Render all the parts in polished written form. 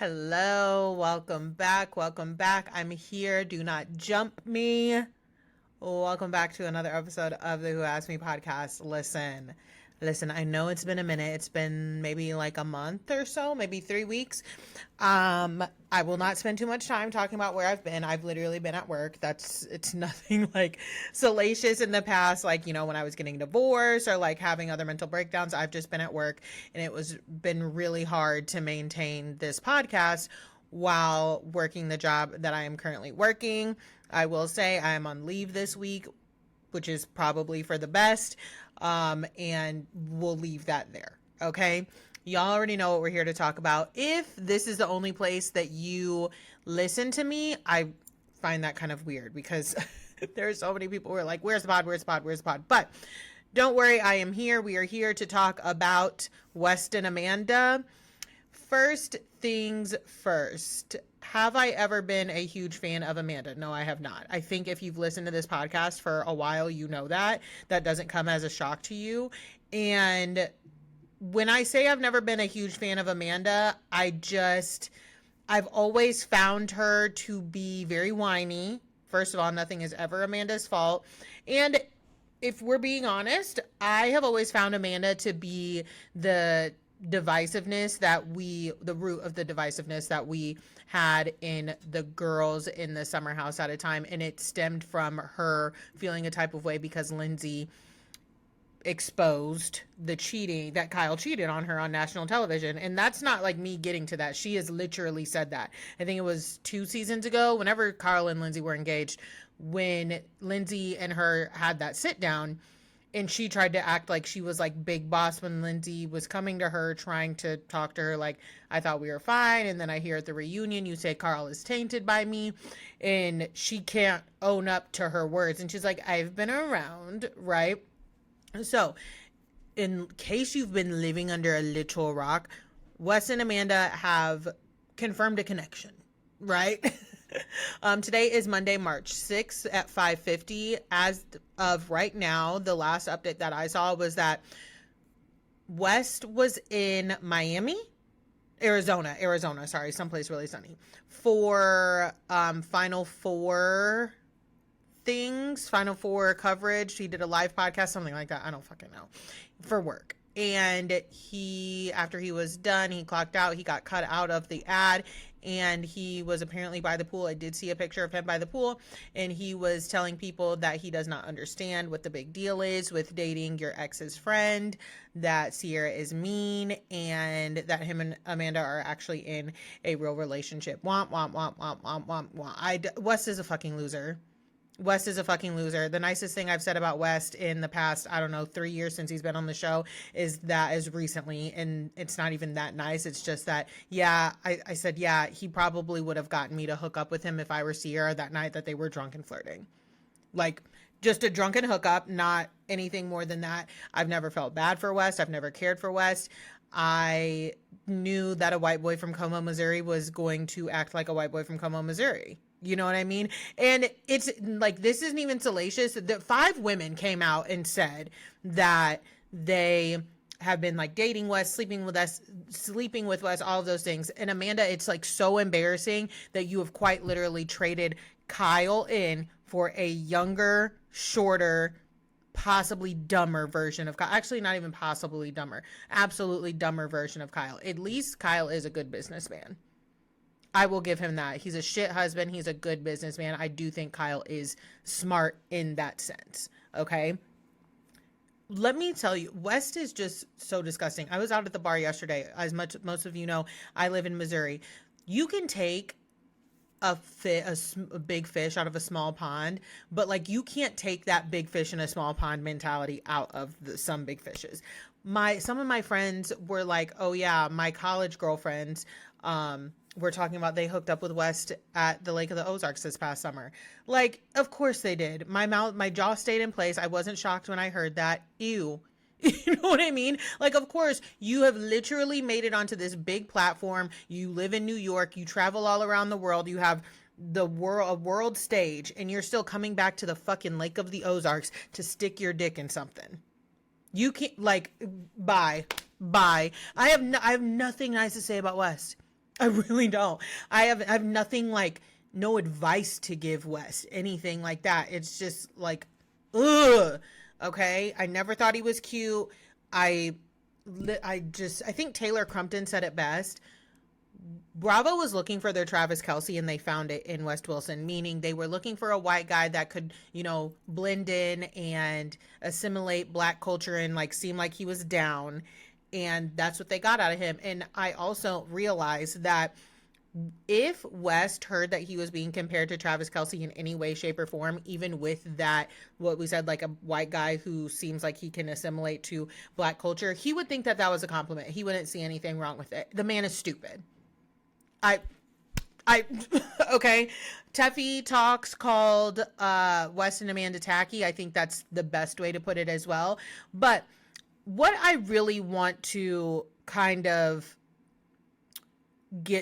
Hello, welcome back. Welcome back. I'm here. Do not jump me. Welcome back to another episode of the Who Asked Me podcast. Listen, I know it's been a minute. It's been maybe like a month or so, maybe 3 weeks. I will not spend too much time talking about where I've been. I've literally been at work. It's nothing like salacious in the past, like, when I was getting divorced or like having other mental breakdowns. I've just been at work, and it was been really hard to maintain this podcast while working the job that I am currently working. I will say I am on leave this week, which is probably for the best. And we'll leave that there. Okay. Y'all already know what we're here to talk about. If this is the only place that you listen to me, I find that kind of weird because there's so many people who are like, where's the pod? Where's the pod? Where's the pod? But don't worry. I am here. We are here to talk about West and Amanda. First things first. Have I ever been a huge fan of Amanda? No, I have not. I think if you've listened to this podcast for a while, you know that. That doesn't come as a shock to you. And when I say I've never been a huge fan of Amanda, I've always found her to be very whiny. First of all, nothing is ever Amanda's fault. And if we're being honest, I have always found Amanda to be the root of the divisiveness that we had in the girls in the summer house at a time. And it stemmed from her feeling a type of way because Lindsay exposed the cheating, that Kyle cheated on her on national television. And that's not like me getting to that. She has literally said that. I think it was 2 seasons ago, whenever Kyle and Lindsay were engaged, when Lindsay and her had that sit down, and she tried to act like she was like big boss when Lindsay was coming to her, trying to talk to her like, I thought we were fine. And then I hear at the reunion, you say Carl is tainted by me, and she can't own up to her words. And she's like, I've been around, right? So in case you've been living under a literal rock, Wes and Amanda have confirmed a connection, right? Today is Monday, March 6th at 5:50. As of right now, the last update that I saw was that West was in Arizona, sorry, someplace really sunny, for Final Four coverage. He did a live podcast, something like that. I don't fucking know, for work. And after he was done, he clocked out. He got cut out of the ad, and he was apparently by the pool. I did see a picture of him by the pool, and he was telling people that he does not understand what the big deal is with dating your ex's friend, that Sierra is mean, and that him and Amanda are actually in a real relationship. Womp, womp, womp, womp, womp, womp, womp. West is a fucking loser. West is a fucking loser. The nicest thing I've said about West in the past, 3 years since he's been on the show, is recently, and it's not even that nice. It's just that, I said, he probably would have gotten me to hook up with him if I were Sierra that night that they were drunk and flirting. Like, just a drunken hookup, not anything more than that. I've never felt bad for West. I've never cared for West. I knew that a white boy from Como, Missouri was going to act like a white boy from Como, Missouri. You know what I mean? And it's like, this isn't even salacious. The 5 women came out and said that they have been like dating West, sleeping with West, all of those things. And Amanda, it's like so embarrassing that you have quite literally traded Kyle in for a younger, shorter, possibly dumber version of Kyle. Actually, not even possibly dumber. Absolutely dumber version of Kyle. At least Kyle is a good businessman. I will give him that. He's a shit husband. He's a good businessman. I do think Kyle is smart in that sense. Okay. Let me tell you, West is just so disgusting. I was out at the bar yesterday. Most of you know, I live in Missouri. You can take a big fish out of a small pond, but like, you can't take that big fish in a small pond mentality out of some big fishes. Some of my friends were like, oh yeah, my college girlfriends, we're talking about they hooked up with West at the Lake of the Ozarks this past summer. Like, of course they did. My jaw stayed in place. I wasn't shocked when I heard that. Ew. You know what I mean? Like, of course, you have literally made it onto this big platform. You live in New York. You travel all around the world. You have a world stage, and you're still coming back to the fucking Lake of the Ozarks to stick your dick in something. You can't, like, bye. I have nothing nice to say about West. I really don't. I have nothing like, no advice to give Wes, anything like that. It's just like, ugh. Okay, I never thought he was cute. I I think Taylor Crumpton said it best. Bravo was looking for their Travis Kelce and they found it in West Wilson, meaning they were looking for a white guy that could, blend in and assimilate black culture and like seem like he was down. And that's what they got out of him. And I also realized that if West heard that he was being compared to Travis Kelce in any way, shape, or form, even with that, what we said, like a white guy who seems like he can assimilate to black culture, he would think that that was a compliment. He wouldn't see anything wrong with it. The man is stupid. I okay. Teffy Talks called West and Amanda tacky. I think that's the best way to put it as well. But what I really want to kind of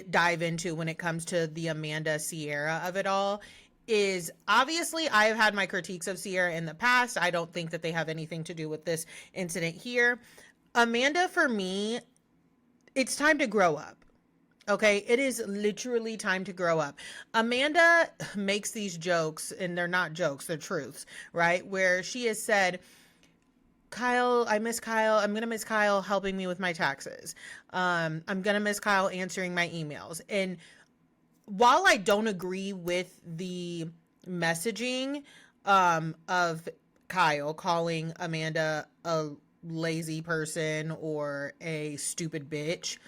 dive into when it comes to the Amanda Sierra of it all is, obviously I've had my critiques of Sierra in the past. I don't think that they have anything to do with this incident here. Amanda, for me, it's time to grow up. Okay, it is literally time to grow up. Amanda makes these jokes, and they're not jokes, they're truths, right? Where she has said, Kyle, I miss Kyle. I'm going to miss Kyle helping me with my taxes. I'm going to miss Kyle answering my emails. And while I don't agree with the messaging of Kyle calling Amanda a lazy person or a stupid bitch,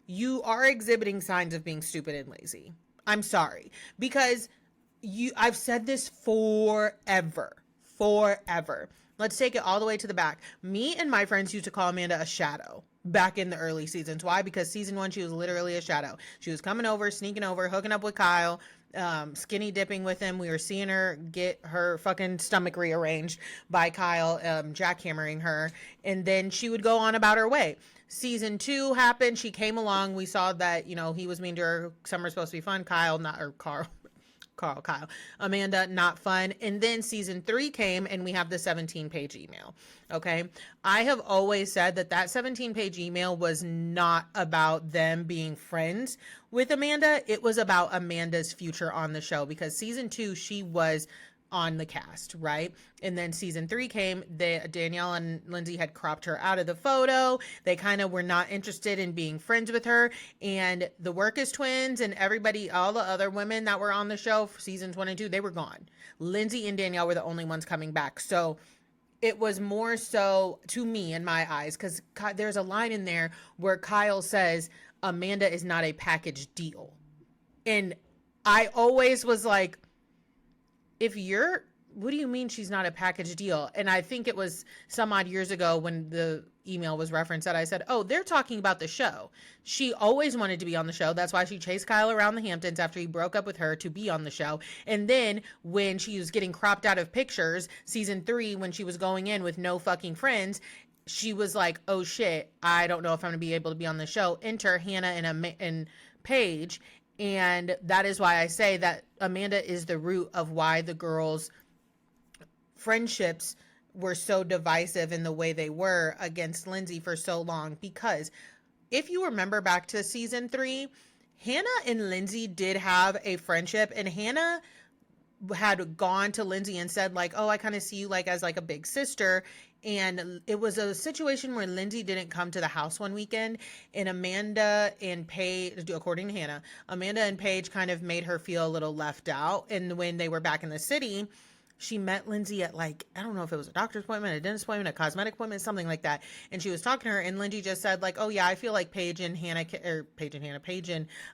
you are exhibiting signs of being stupid and lazy. I'm sorry. Because I've said this forever. Let's take it all the way to the back. Me and my friends used to call Amanda a shadow back in the early seasons. Why? Because season 1, she was literally a shadow. She was coming over, sneaking over, hooking up with Kyle, skinny dipping with him. We were seeing her get her fucking stomach rearranged by Kyle, jackhammering her. And then she would go on about her way. Season 2 happened. She came along. We saw that, he was mean to her. Summer's supposed to be fun. Kyle. Amanda, not fun. And then season 3 came and we have the 17-page email. Okay. I have always said that 17-page email was not about them being friends with Amanda. It was about Amanda's future on the show, because season 2, she was on the cast, right? And then season 3 came, Danielle and Lindsay had cropped her out of the photo. They kind of were not interested in being friends with her. And the Workus twins and everybody, all the other women that were on the show for seasons 1 and 2, they were gone. Lindsay and Danielle were the only ones coming back. So it was more so, to me, in my eyes, because there's a line in there where Kyle says, Amanda is not a package deal. And I always was like, what do you mean she's not a package deal? And I think it was some odd years ago when the email was referenced that I said, oh, they're talking about the show. She always wanted to be on the show. That's why she chased Kyle around the Hamptons after he broke up with her to be on the show. And then when she was getting cropped out of pictures, season 3, when she was going in with no fucking friends, she was like, oh shit, I don't know if I'm going to be able to be on the show. Enter Hannah and Paige. And that is why I say that Amanda is the root of why the girls' friendships were so divisive in the way they were against Lindsay for so long. Because if you remember back to season 3, Hannah and Lindsay did have a friendship, and Hannah had gone to Lindsay and said like, oh, I kind of see you like as like a big sister. And it was a situation where Lindsay didn't come to the house one weekend, and Amanda and Paige, according to Hannah, Amanda and Paige kind of made her feel a little left out. And when they were back in the city, she met Lindsay at like, I don't know if it was a doctor's appointment, a dentist appointment, a cosmetic appointment, something like that. And she was talking to her, and Lindsay just said like, oh yeah, I feel like Paige and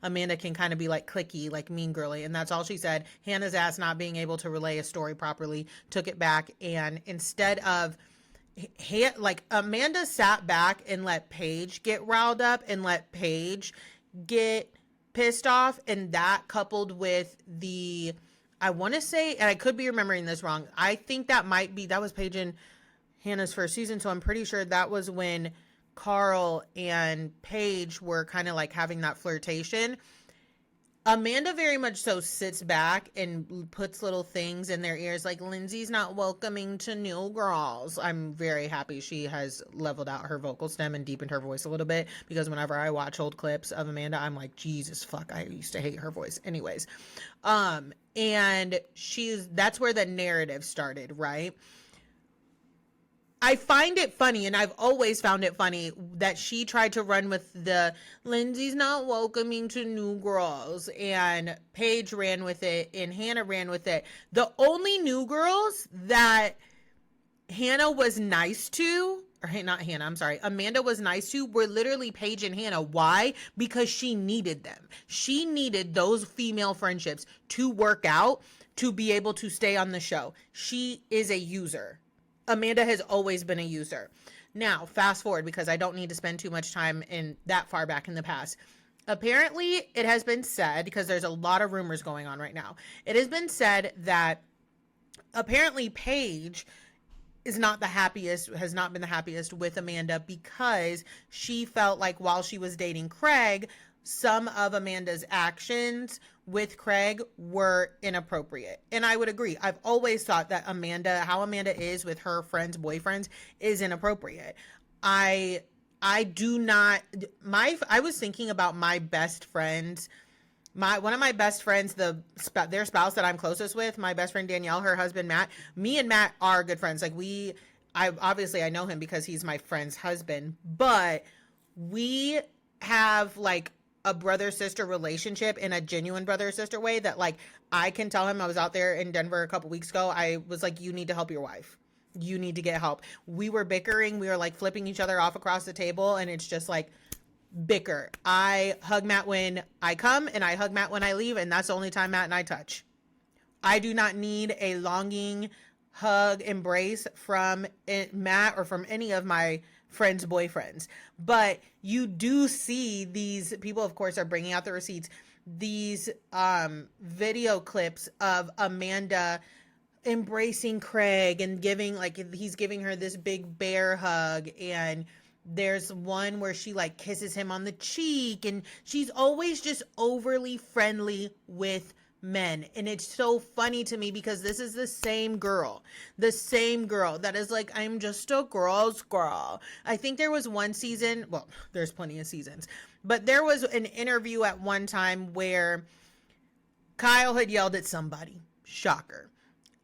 Amanda can kind of be like cliquey, like mean girly. And that's all she said. Hannah's ass not being able to relay a story properly took it back. And instead of like, Amanda sat back and let Paige get riled up and let Paige get pissed off. And that coupled with I want to say, and I could be remembering this wrong, I think that was Paige and Hannah's first season. So I'm pretty sure that was when Carl and Paige were kind of like having that flirtation. Amanda very much so sits back and puts little things in their ears like Lindsay's not welcoming to new girls. I'm very happy she has leveled out her vocal stem and deepened her voice a little bit, because whenever I watch old clips of Amanda, I'm like, Jesus fuck, I used to hate her voice. Anyways, and that's where the narrative started, right? I find it funny, and I've always found it funny, that she tried to run with the Lindsay's not welcoming to new girls, and Paige ran with it, and Hannah ran with it. The only new girls that Hannah was nice to, or not Hannah, I'm sorry, Amanda was nice to, were literally Paige and Hannah. Why? Because she needed them. She needed those female friendships to work out, to be able to stay on the show. She is a user. Amanda has always been a user. Now, fast forward, because I don't need to spend too much time in that far back in the past. Apparently, it has been said, because there's a lot of rumors going on right now, it has been said that apparently Paige is not the happiest, has not been the happiest with Amanda, because she felt like while she was dating Craig, some of Amanda's actions with Craig were inappropriate. And I would agree. I've always thought that how Amanda is with her friends' boyfriends is inappropriate. I do not, I was thinking about my best friends, one of my best friends, their spouse that I'm closest with, my best friend Danielle, her husband Matt. Me and Matt are good friends. Like I know him because he's my friend's husband, but we have like a brother-sister relationship in a genuine brother-sister way that, like, I can tell him. I was out there in Denver a couple weeks ago. I was like, you need to help your wife. You need to get help. We were bickering. We were like flipping each other off across the table, and it's just like bicker. I hug Matt when I come, and I hug Matt when I leave, and that's the only time Matt and I touch. I do not need a longing hug, embrace from Matt or from any of my friends' boyfriends. But you do see these people, of course, are bringing out the receipts, these video clips of Amanda embracing Craig and he's giving her this big bear hug, and there's one where she like kisses him on the cheek, and she's always just overly friendly with men. And it's so funny to me, because this is the same girl that is like, I'm just a girl's girl. I think there was one season, well, there's plenty of seasons, but there was an interview at one time where Kyle had yelled at somebody, shocker,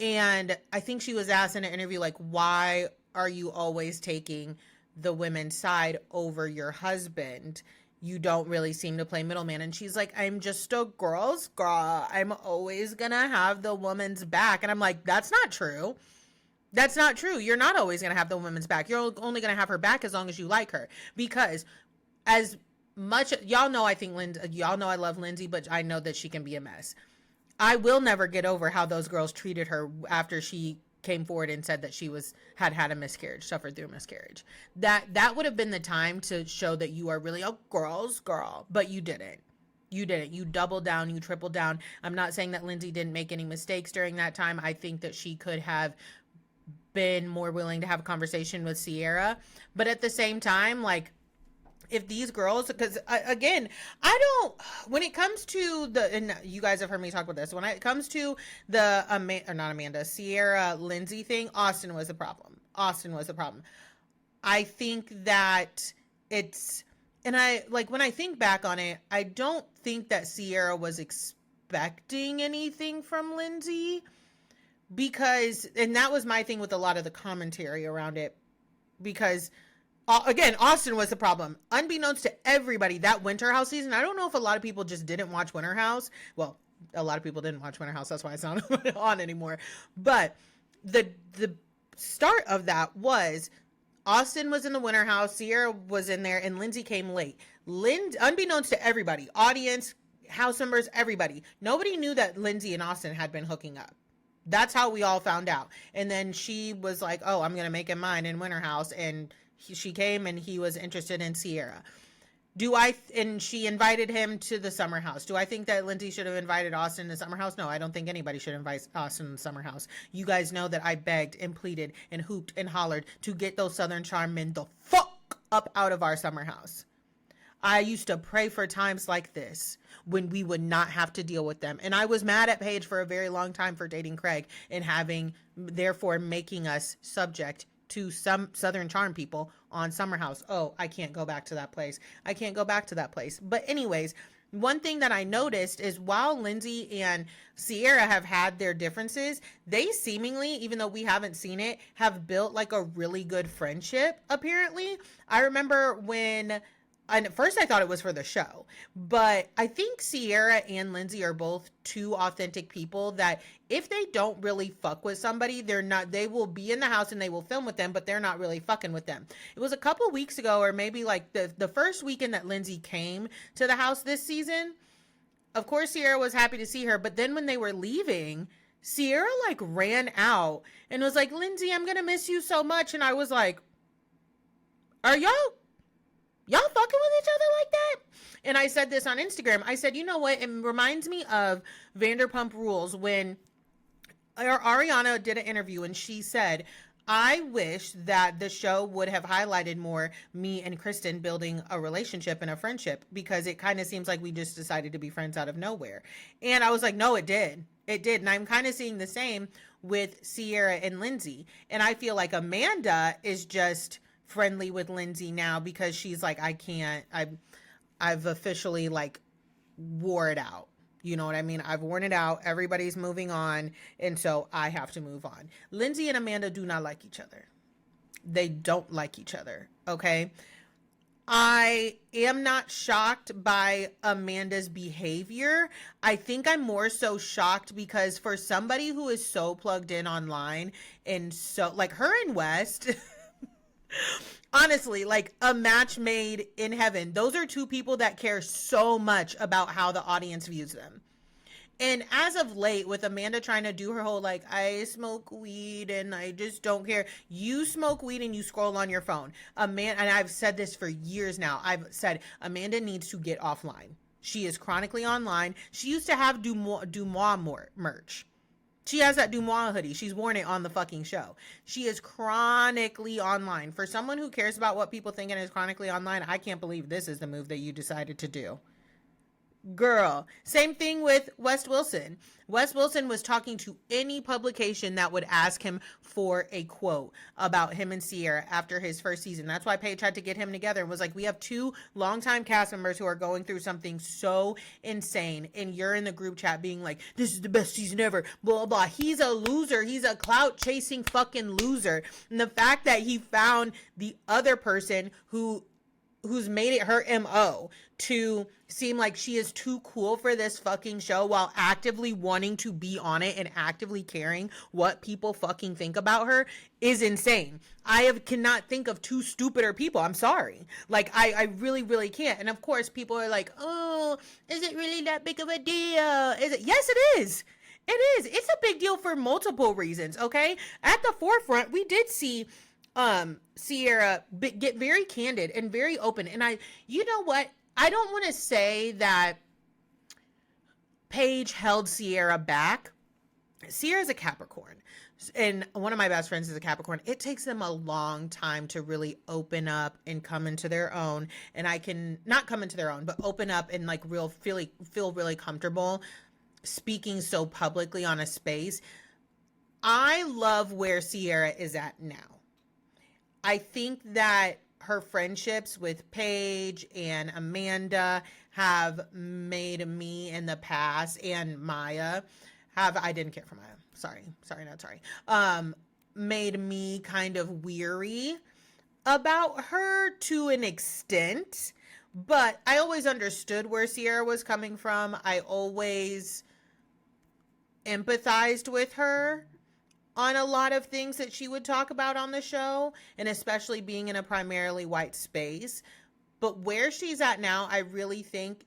and I think she was asked in an interview, like, why are you always taking the women's side over your husband? You don't really seem to play middleman. And she's like, I'm just a girl's girl. I'm always gonna have the woman's back. And I'm like, that's not true. That's not true. You're not always gonna have the woman's back. You're only gonna have her back as long as you like her. Because as much, y'all know I love Lindsay, but I know that she can be a mess. I will never get over how those girls treated her after she came forward and said that she had a miscarriage, suffered through a miscarriage. That would have been the time to show that you are really a girl's girl, but you didn't. You doubled down, you tripled down. I'm not saying that Lindsay didn't make any mistakes during that time. I think that she could have been more willing to have a conversation with Sierra, but at the same time, like, if these girls, because again, when it comes to and you guys have heard me talk about this, when it comes to the Sierra Lindsay thing, Austin was the problem. I think that and when I think back on it, I don't think that Sierra was expecting anything from Lindsay, and that was my thing with a lot of the commentary around it, because again, Austin was the problem. Unbeknownst to everybody, that Winter House season, I don't know if a lot of people just didn't watch Winter House. Well, a lot of people didn't watch Winter House. That's why it's not on anymore. But the start of that was Austin was in the Winter House, Sierra was in there, and Lindsay came late. Unbeknownst to everybody, audience, house members, everybody, nobody knew that Lindsay and Austin had been hooking up. That's how we all found out. And then she was like, oh, I'm going to make him mine in Winter House. And she came, and he was interested in Sierra. And she invited him to the summer house. Do I think that Lindsay should have invited Austin to the summer house? No, I don't think anybody should invite Austin to the summer house. You guys know that I begged and pleaded and hooped and hollered to get those Southern Charm men the fuck up out of our summer house. I used to pray for times like this when we would not have to deal with them. And I was mad at Paige for a very long time for dating Craig and having, therefore, making us subject to some Southern Charm people on Summer House. Oh, I can't go back to that place. I can't go back to that place. But anyways, one thing that I noticed is while Lindsay and Sierra have had their differences, they seemingly, even though we haven't seen it, have built like a really good friendship, apparently. I remember when, and at first I thought it was for the show, but I think Sierra and Lindsay are both two authentic people that if they don't really fuck with somebody, they will be in the house and they will film with them, but they're not really fucking with them. It was a couple weeks ago, or maybe like the first weekend that Lindsay came to the house this season. Of course, Sierra was happy to see her, but then when they were leaving, Sierra like ran out and was like, Lindsay, I'm gonna miss you so much. And I was like, are y'all fucking with each other like that? And I said this on Instagram. I said, you know what? It reminds me of Vanderpump Rules when Ariana did an interview and she said, I wish that the show would have highlighted more me and Kristen building a relationship and a friendship, because it kind of seems like we just decided to be friends out of nowhere. And I was like, no, it did. It did. And I'm kind of seeing the same with Sierra and Lindsay. And I feel like Amanda is just friendly with Lindsay now because she's like, I've officially like wore it out. You know what I mean? I've worn it out. Everybody's moving on. And so I have to move on. Lindsay and Amanda do not like each other. They don't like each other. Okay. I am not shocked by Amanda's behavior. I think I'm more so shocked because for somebody who is so plugged in online and so like her and West, honestly, like a match made in heaven. Those are two people that care so much about how the audience views them. And as of late, with Amanda trying to do her whole, like, I smoke weed and I just don't care. You smoke weed and you scroll on your phone. Amanda, and I've said this for years now. I've said Amanda needs to get offline. She is chronically online. She used to have Dumois merch. She has that Dumois hoodie. She's worn it on the fucking show. She is chronically online. For someone who cares about what people think and is chronically online, I can't believe this is the move that you decided to do. Girl. Same thing with Wes Wilson. Wes Wilson was talking to any publication that would ask him for a quote about him and Sierra after his first season. That's why Paige tried to get him together and was like, we have two longtime cast members who are going through something so insane. And you're in the group chat being like, this is the best season ever, blah, blah. He's a loser. He's a clout chasing fucking loser. And the fact that he found the other person who's made it her MO to seem like she is too cool for this fucking show while actively wanting to be on it and actively caring what people fucking think about her is insane. Cannot think of two stupider people. I'm sorry. Like, I really, really can't. And of course, people are like, oh, is it really that big of a deal? Is it? Yes, it is. It is. It's a big deal for multiple reasons, okay? At the forefront, we did see Sierra get very candid and very open. And you know what? I don't want to say that Paige held Sierra back. Sierra's a Capricorn. And one of my best friends is a Capricorn. It takes them a long time to really open up and come into their own. And I can not come into their own, but open up and like feel really comfortable speaking so publicly on a space. I love where Sierra is at now. I think that her friendships with Paige and Amanda have made me in the past, and Maya I didn't care for Maya. Sorry, not sorry. Made me kind of weary about her to an extent, but I always understood where Sierra was coming from. I always empathized with her on a lot of things that she would talk about on the show, and especially being in a primarily white space. But where she's at now, I really think,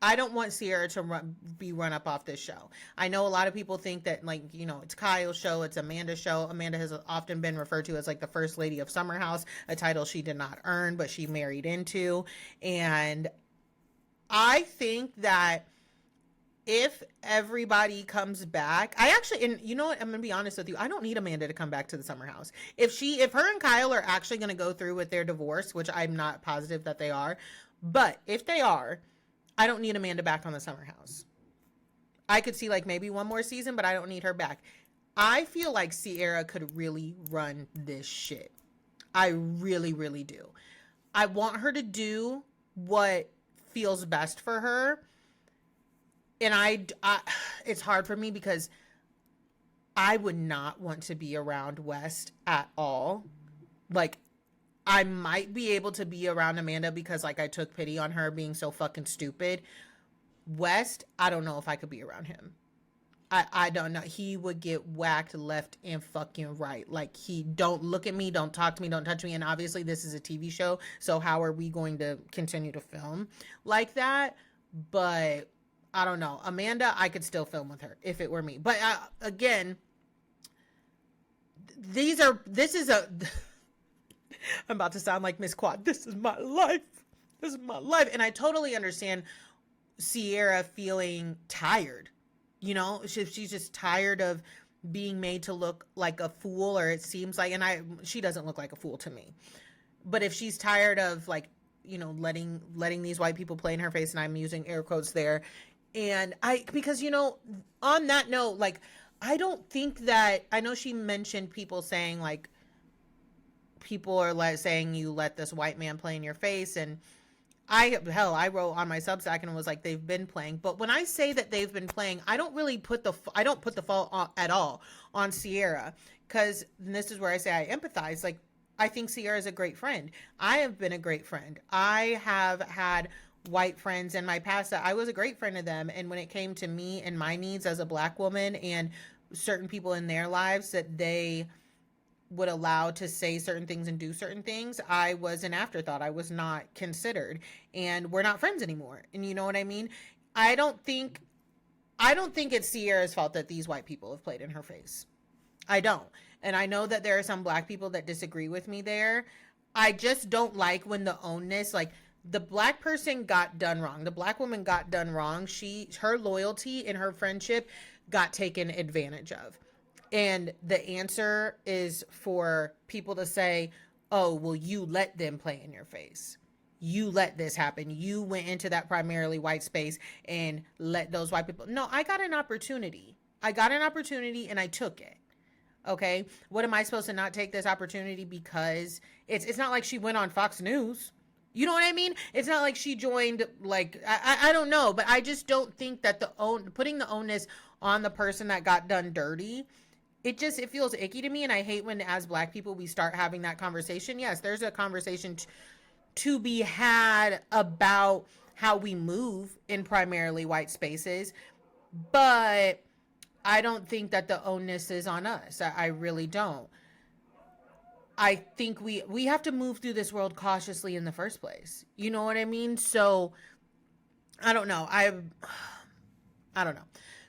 I don't want Sierra to be run up off this show. I know a lot of people think that, like, you know, it's Kyle's show, it's Amanda's show. Amanda has often been referred to as like the first lady of Summer House, a title she did not earn, but she married into. And I think that if everybody comes back, I actually, and you know what, I'm gonna be honest with you, I don't need Amanda to come back to the summer house. If her and Kyle are actually gonna go through with their divorce, which I'm not positive that they are, but if they are, I don't need Amanda back on the summer house. I could see like maybe one more season, but I don't need her back. I feel like Sierra could really run this shit. I really, really do. I want her to do what feels best for her. And it's hard for me because I would not want to be around West at all. Like, I might be able to be around Amanda because, like, I took pity on her being so fucking stupid. West, I don't know if I could be around him. I don't know. He would get whacked left and fucking right. Like, don't look at me, don't talk to me, don't touch me. And obviously, this is a TV show. So, how are we going to continue to film like that? But I don't know. Amanda, I could still film with her if it were me. But again, this is a, I'm about to sound like Miss Quad. This is my life. This is my life. And I totally understand Sierra feeling tired. You know, she's just tired of being made to look like a fool, or it seems like, and she doesn't look like a fool to me. But if she's tired of, like, you know, letting these white people play in her face, and I'm using air quotes there, and because, you know, on that note, like, I don't think that, I know she mentioned people saying, like, people are like saying you let this white man play in your face, and I wrote on my Substack and was like, they've been playing. But when I say that they've been playing, I don't put the fault at all on Sierra, because this is where I say I empathize. Like, I think Sierra is a great friend. I have been a great friend. I have had white friends in my past that I was a great friend to them. And when it came to me and my needs as a Black woman and certain people in their lives that they would allow to say certain things and do certain things, I was an afterthought. I was not considered, and we're not friends anymore. And you know what I mean? I don't think it's Sierra's fault that these white people have played in her face. I don't. And I know that there are some Black people that disagree with me there. I just don't like when the onus, like, the Black person got done wrong. The Black woman got done wrong. Her loyalty and her friendship got taken advantage of. And the answer is for people to say, oh, well, you let them play in your face. You let this happen. You went into that primarily white space and let those white people. No, I got an opportunity. And I took it. Okay. What am I supposed to not take this opportunity because it's not like she went on Fox News. You know what I mean? It's not like she joined, like, I don't know, but I just don't think that putting the onus on the person that got done dirty, it feels icky to me. And I hate when, as Black people, we start having that conversation. Yes, there's a conversation to be had about how we move in primarily white spaces, but I don't think that the onus is on us. I really don't. I think we have to move through this world cautiously in the first place. You know what I mean? So I don't know. I don't know.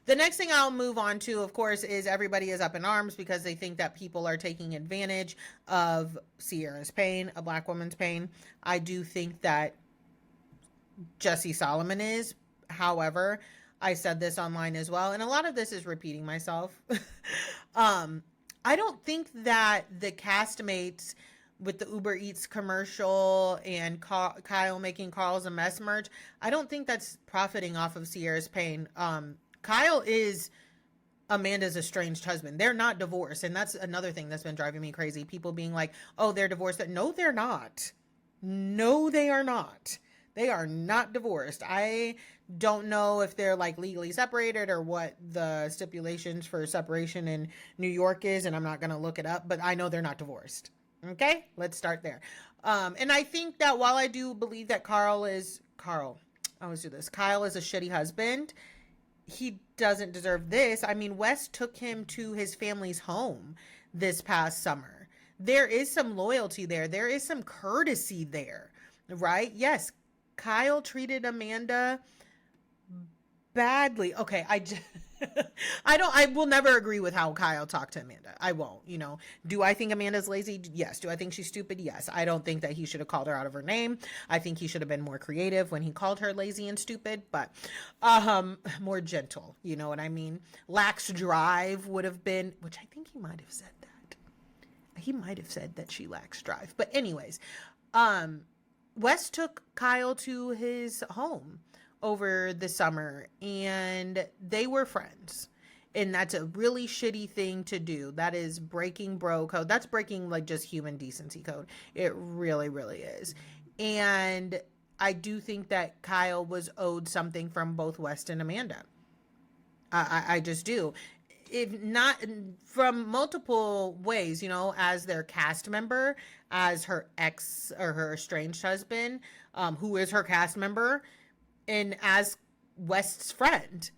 The next thing I'll move on to, of course, is everybody is up in arms because they think that people are taking advantage of Sierra's pain, a Black woman's pain. I do think that Jesse Solomon is. However, I said this online as well, and a lot of this is repeating myself. I don't think that the castmates with the Uber Eats commercial and Kyle making Carl's a mess merch, I don't think that's profiting off of Sierra's pain. Kyle is Amanda's estranged husband. They're not divorced. And that's another thing that's been driving me crazy. People being like, oh, they're divorced. No, they're not. No, they are not. They are not divorced. I don't know if they're, like, legally separated or what the stipulations for separation in New York is. And I'm not going to look it up, but I know they're not divorced. Okay, let's start there. And I think that while I do believe that Kyle is a shitty husband, he doesn't deserve this. I mean, West took him to his family's home this past summer. There is some loyalty there. There is some courtesy there, right? Yes, Kyle treated Amanda badly. Okay, I will never agree with how Kyle talked to Amanda. I won't, Do I think Amanda's lazy? Yes. Do I think she's stupid? Yes. I don't think that he should have called her out of her name. I think he should have been more creative when he called her lazy and stupid, but more gentle, you know what I mean? Lax drive would have been, which I think he might have said that. He might have said that she lacks drive. But anyways, Wes took Kyle to his home over the summer and they were friends. And that's a really shitty thing to do. That is breaking bro code. That's breaking like just human decency code. It really, really is. And I do think that Kyle was owed something from both West and Amanda. I just do. If not from multiple ways, as their cast member, as her ex or her estranged husband, who is her cast member, and as West's friend.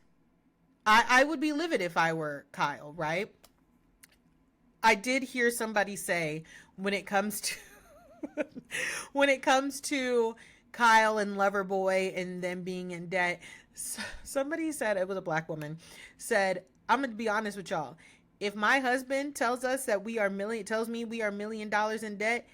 I would be livid if I were Kyle, right? I did hear somebody say when it comes to Kyle and Loverboy and them being in debt, somebody said, it was a black woman, said, I'm going to be honest with y'all. If my husband tells us that tells me we are $1 million in debt,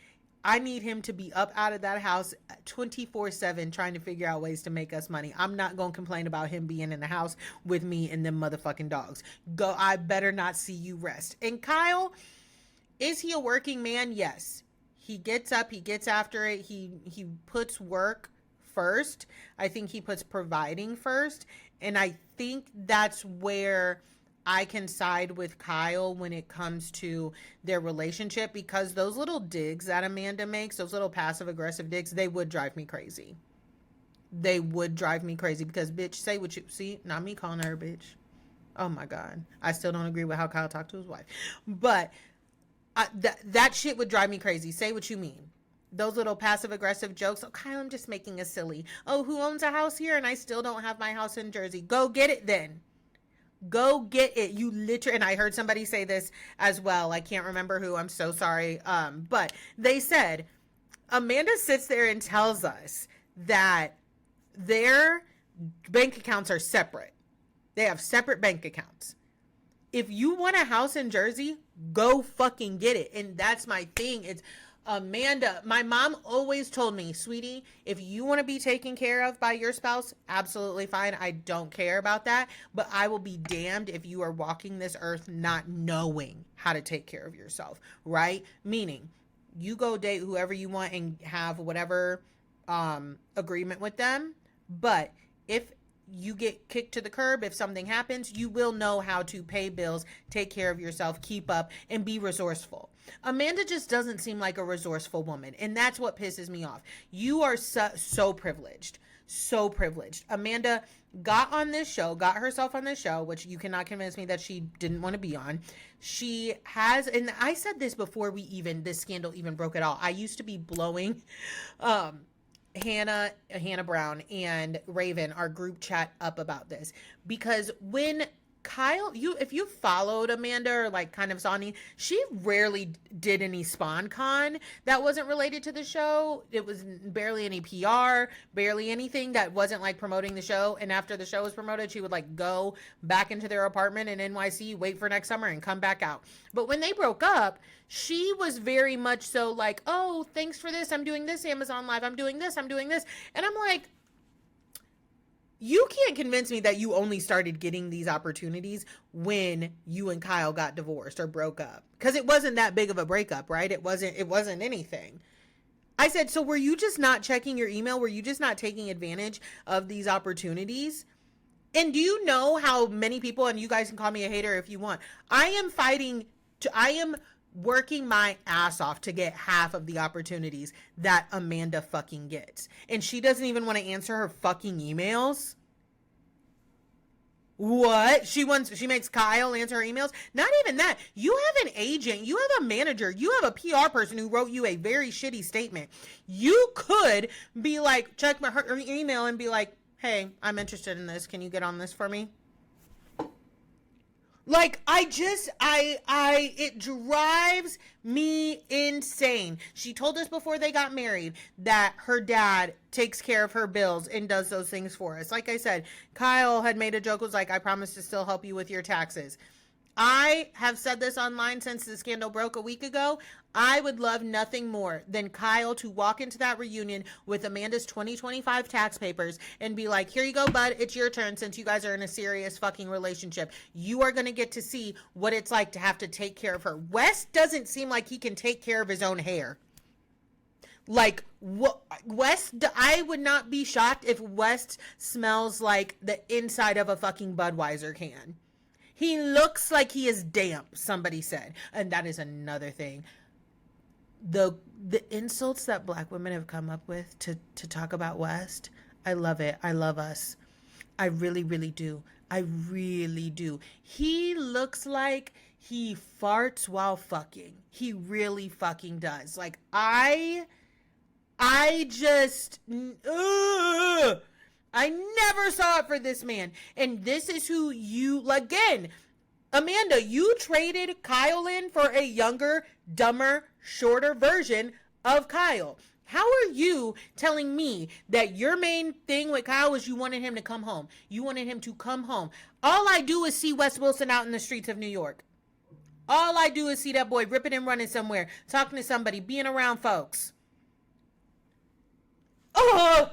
I need him to be up out of that house 24/7 trying to figure out ways to make us money. I'm not going to complain about him being in the house with me and them motherfucking dogs. I better not see you rest. And Kyle, is he a working man? Yes. He gets up, he gets after it. He puts work first. I think he puts providing first. And I think that's where I can side with Kyle when it comes to their relationship, because those little digs that Amanda makes, those little passive aggressive digs, they would drive me crazy. They would drive me crazy because, bitch, say what you see. Not me calling her a bitch. Oh my God. I still don't agree with how Kyle talked to his wife, but that shit would drive me crazy. Say what you mean. Those little passive aggressive jokes. Oh, Kyle, I'm just making a silly. Oh, who owns a house here and I still don't have my house in Jersey? Go get it then. Go get it. You literally, and I heard somebody say this as well. I can't remember who. I'm so sorry. But they said, Amanda sits there and tells us that their bank accounts are separate. They have separate bank accounts. If you want a house in Jersey, go fucking get it. And that's my thing. It's Amanda, my mom always told me, sweetie, if you want to be taken care of by your spouse, absolutely fine. I don't care about that. But I will be damned if you are walking this earth not knowing how to take care of yourself, right? Meaning, you go date whoever you want and have whatever agreement with them. But if you get kicked to the curb, if something happens, you will know how to pay bills, take care of yourself, keep up, and be resourceful. Amanda just doesn't seem like a resourceful woman, and that's what pisses me off. You are so privileged. So privileged. Amanda got herself on this show, which you cannot convince me that she didn't want to be on. She has, and I said this before this scandal even broke at all. I used to be blowing Hannah Brown and Raven, our group chat, up about this, because when Kyle, if you followed Amanda or like kind of saw any, she rarely did any spawn con that wasn't related to the show. It was barely any PR, barely anything that wasn't like promoting the show. And after the show was promoted, she would like go back into their apartment in NYC, wait for next summer and come back out. But when they broke up, she was very much so like, oh, thanks for this. I'm doing this Amazon Live. I'm doing this. And I'm like, you can't convince me that you only started getting these opportunities when you and Kyle got divorced or broke up. Because it wasn't that big of a breakup, right? It wasn't anything. I said, so were you just not checking your email? Were you just not taking advantage of these opportunities? And do you know how many people, and you guys can call me a hater if you want, I am working my ass off to get half of the opportunities that Amanda fucking gets. And she doesn't even want to answer her fucking emails. What? She makes Kyle answer her emails? Not even that. You have an agent. You have a manager. You have a PR person who wrote you a very shitty statement. You could be like, check her email and be like, hey, I'm interested in this. Can you get on this for me? Like, it drives me insane. She told us before they got married that her dad takes care of her bills and does those things for us. Like I said, Kyle had made a joke, was like, I promise to still help you with your taxes. I have said this online since the scandal broke a week ago. I would love nothing more than Kyle to walk into that reunion with Amanda's 2025 tax papers and be like, here you go, bud. It's your turn since you guys are in a serious fucking relationship. You are going to get to see what it's like to have to take care of her. West doesn't seem like he can take care of his own hair. Like, West, I would not be shocked if West smells like the inside of a fucking Budweiser can. He looks like he is damp, somebody said. And that is another thing. The insults that black women have come up with to talk about West, I love it. I love us. I really, really do. I really do. He looks like he farts while fucking. He really fucking does. Like, I just... I never saw it for this man. And this is who you, again, Amanda, you traded Kyle in for a younger, dumber, shorter version of Kyle. How are you telling me that your main thing with Kyle was you wanted him to come home? You wanted him to come home. All I do is see Wes Wilson out in the streets of New York. All I do is see that boy ripping and running somewhere, talking to somebody, being around folks. Oh!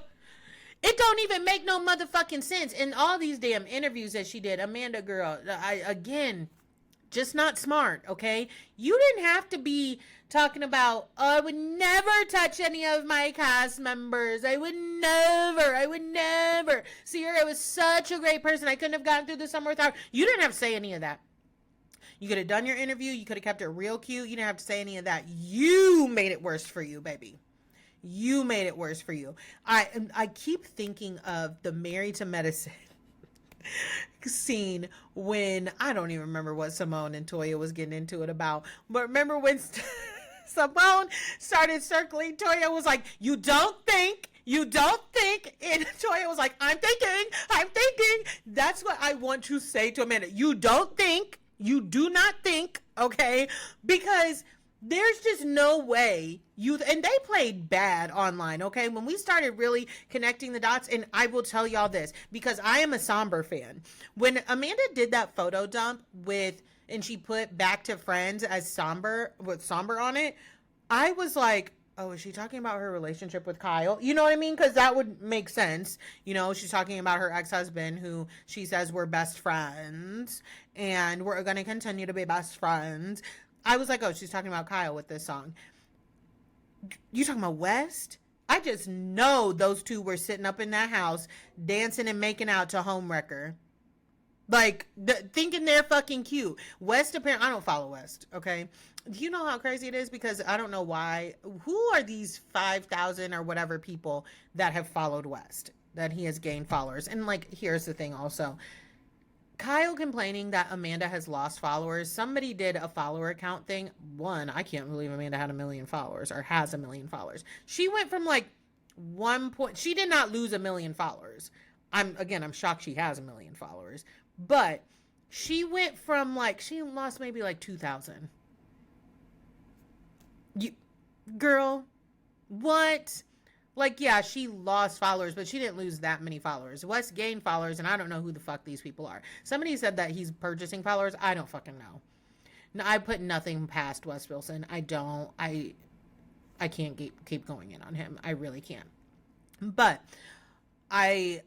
It don't even make no motherfucking sense. In all these damn interviews that she did, Amanda girl, again, just not smart, okay? You didn't have to be talking about, oh, I would never touch any of my cast members. I would never. Sierra was such a great person. I couldn't have gotten through the summer without her. You didn't have to say any of that. You could have done your interview. You could have kept it real cute. You didn't have to say any of that. You made it worse for you, baby. You made it worse for you. I keep thinking of the Married to Medicine scene when, I don't even remember what Simone and Toya was getting into it about, but remember when Simone started circling, Toya was like, you don't think, and Toya was like, I'm thinking. That's what I want to say to Amanda. You don't think, you do not think, okay? Because there's just no way and they played bad online, okay? When we started really connecting the dots, and I will tell y'all this, because I am a Somber fan. When Amanda did that photo dump and she put Back to Friends as Somber, with Somber on it, I was like, oh, is she talking about her relationship with Kyle? You know what I mean? Because that would make sense. You know, she's talking about her ex-husband, who she says we're best friends, and we're going to continue to be best friends. I was like, oh, she's talking about Kyle with this song. You talking about West? I just know those two were sitting up in that house dancing and making out to Homewrecker. Like, thinking they're fucking cute. West, apparently, I don't follow West, okay? Do you know how crazy it is? Because I don't know why. Who are these 5,000 or whatever people that have followed West? That he has gained followers. And, like, here's the thing also. Kyle complaining that Amanda has lost followers. Somebody did a follower count thing. One, I can't believe Amanda had 1 million followers or has 1 million followers. She went from like she did not lose 1 million followers. I'm shocked she has 1 million followers. But she went from she lost maybe 2,000. Girl, what? Yeah, she lost followers, but she didn't lose that many followers. West gained followers, and I don't know who the fuck these people are. Somebody said that he's purchasing followers. I don't fucking know. No, I put nothing past Wes Wilson. I don't. I can't keep going in on him. I really can't. But I'm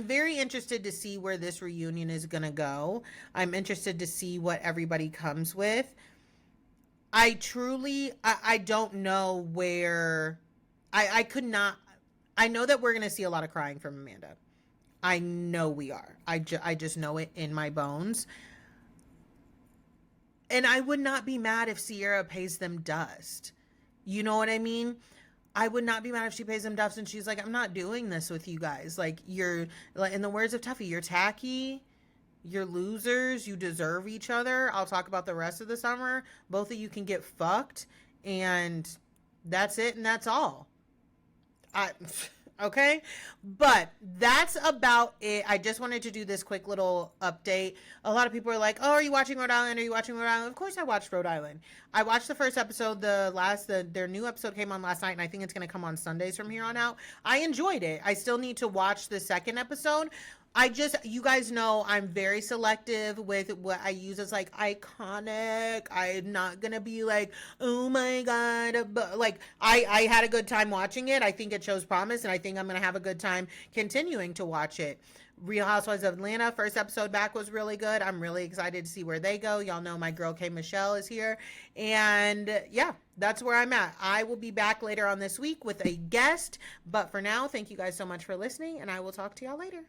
very interested to see where this reunion is going to go. I'm interested to see what everybody comes with. I don't know where... I could not. I know that we're going to see a lot of crying from Amanda. I know we are. I just know it in my bones. And I would not be mad if Sierra pays them dust. You know what I mean? I would not be mad if she pays them dust and she's like, I'm not doing this with you guys. You're, in the words of Tuffy, you're tacky. You're losers. You deserve each other. I'll talk about the rest of the summer. Both of you can get fucked. And that's it and that's all. Okay, but that's about it. I just wanted to do this quick little update. A lot of people are like, "Oh, are you watching Rhode Island? Are you watching Rhode Island?" Of course, I watched Rhode Island. I watched the first episode. Their new episode came on last night, and I think it's going to come on Sundays from here on out. I enjoyed it. I still need to watch the second episode. You guys know I'm very selective with what I use as like iconic. I'm not gonna be like, oh my God. But like, I had a good time watching it. I think it shows promise, and I think I'm gonna have a good time continuing to watch it. Real Housewives of Atlanta, first episode back was really good. I'm really excited to see where they go. Y'all know my girl K. Michelle is here. And yeah, that's where I'm at. I will be back later on this week with a guest. But for now, thank you guys so much for listening, and I will talk to y'all later.